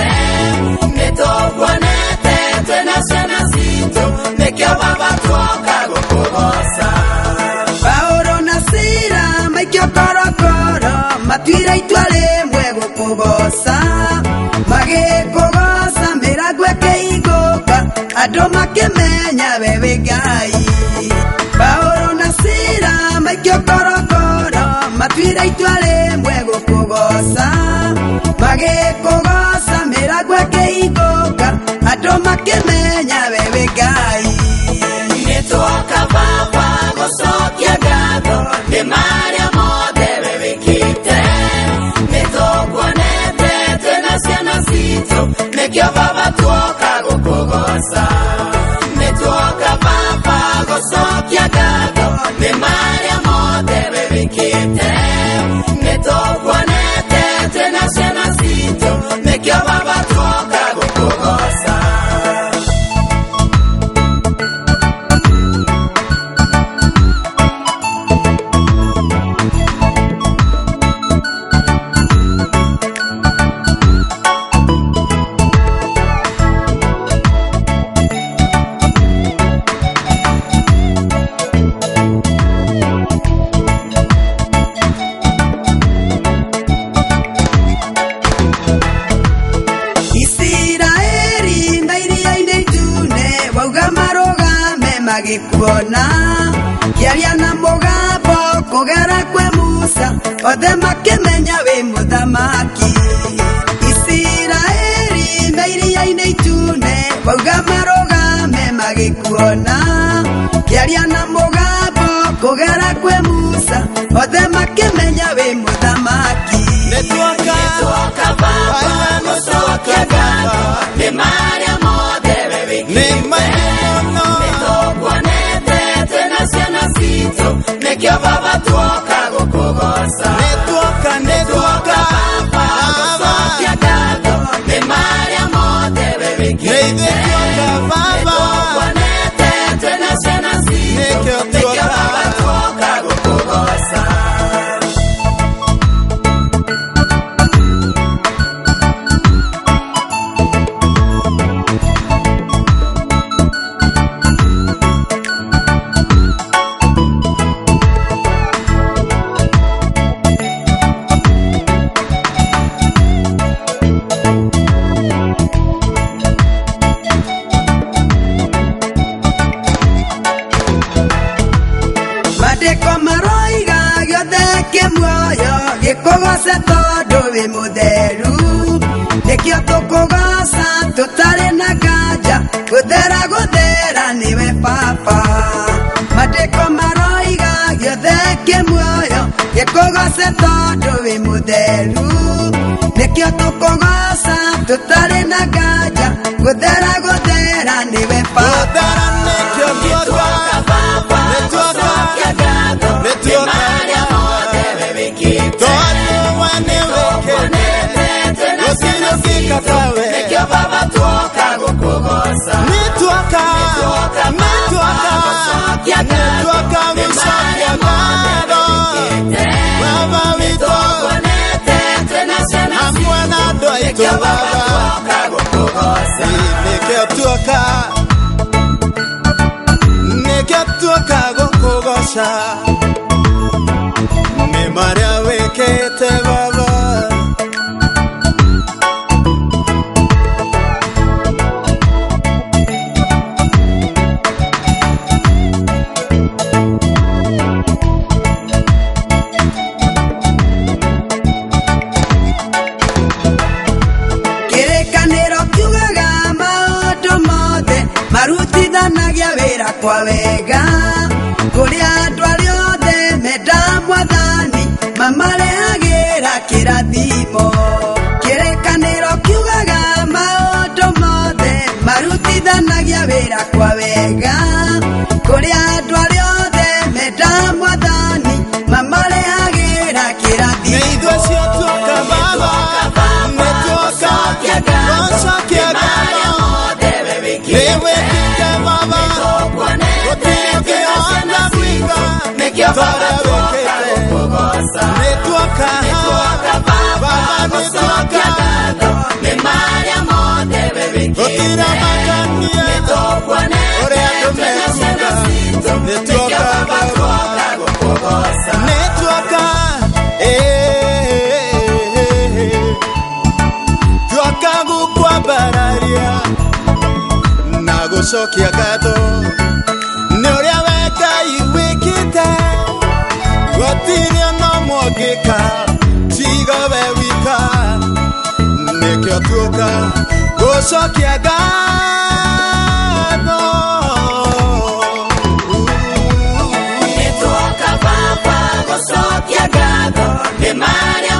wĩkĩte nĩtũkuonete twĩna ciana citũ nĩkĩo baba tuoka gũkũgoca. Paulo na Sila maikio korokoro matuire itua rĩmwe gũkũgoca, magĩkũgoca mĩrango ĩkĩhingũka andũ makĩmenya we wĩ Ngai. Paulo na Sila maikio korokoro matuire itua rĩmwe gũkũgoca, magĩkũgoca mĩrango ĩkĩhingũka andũ makĩmenya we wĩ Ngai. Nĩtuoka baba gũcokia ngatho nĩ marĩa mothe we wĩkĩte nĩtũkuonete twĩna ciana citũ nĩkĩo baba tuoka gũkũgoca. Nĩtuoka baba gũcokia ngatho nĩ marĩa mothe we wĩkĩte nĩtũkuonete twĩna ciana citũ nĩkĩo baba tuoka gũkũgoca. Magĩkuona kĩaria na mũgambo kũgera kwĩ Musa othe makĩmenya wĩ mũthamaki. Isiraeli me iria-inĩ itune wauga marũgame magĩkuona kĩaria na mũgambo kũgera kwĩ Musa othe makĩmenya wĩ mũthamaki. Nĩtuoka baba gũcokia ngatho nĩ marĩa mothe we wĩkĩte nĩtũkuonete twĩna ciana citũ nĩkĩo baba tuoka gũkũgoca. Nĩtuoka baba gũcokia ngatho nĩ marĩa mothe we wĩkĩte nĩtũkuonete twĩna ciana citũ nĩkĩo baba tuoka gũkũgoca. Gĩkũgoce tondũ wĩ mũtheru nĩkĩo tũkũgoca tũtarĩ na nganja gũthera nĩwe baba. Mandĩko maroiga gĩothe kĩmuoyo gĩkũgoce tondũ wĩ mũtheru nĩkĩo tũkũgoca tũtarĩ na nganja gũthera nĩwe baba. Nĩtuoka baba gũcokia ngatho nĩ marĩa mothe we wĩkĩte nĩtũkuonete twĩna ciana citũ nĩkĩo baba tuoka gũkũgoca. Nĩtuoka baba gũcokia ngatho nĩ marĩa mothe we wĩkĩte nĩtũkuonete twĩna ciana citũ nĩkĩo baba tuoka gũkũgoca. Nĩkĩo tuoka gũkũgoca nĩ marĩa wĩkĩte baba. Kĩrĩkanĩro kiugaga maũndũ mothe marutithanagia wĩra kwa wega kũrĩ andũ arĩa othe menda Mwathani mamarehagĩra kĩrathimo. Kĩrĩkanĩro kiugaga maũndũ mothe marutithanagia wĩra kwa wega kũrĩ andũ arĩa othe menda Mwathani mamarehagĩra kĩrathimo. Nĩ ithuĩ cio tuoka baba gũcokia ngatho nĩ marĩa mothe we wĩkĩte nĩtũkuonete twĩna ciana citũ nĩkĩo baba tuoka gũkũgoca. Nĩtuoka baba gũcokia ngatho nĩ marĩa Nĩtuoka Baba, nĩtuoka tuoka gũkwambararia na gũcokia ngatho nĩ ũrĩa we Ngai wĩkĩte, gũtirĩ ona ũmwe ũngĩka tiga we wika, nĩkĩo tuoka gũcokia ngatho. Nĩtuoka Baba gũcokia ngatho nĩ marĩa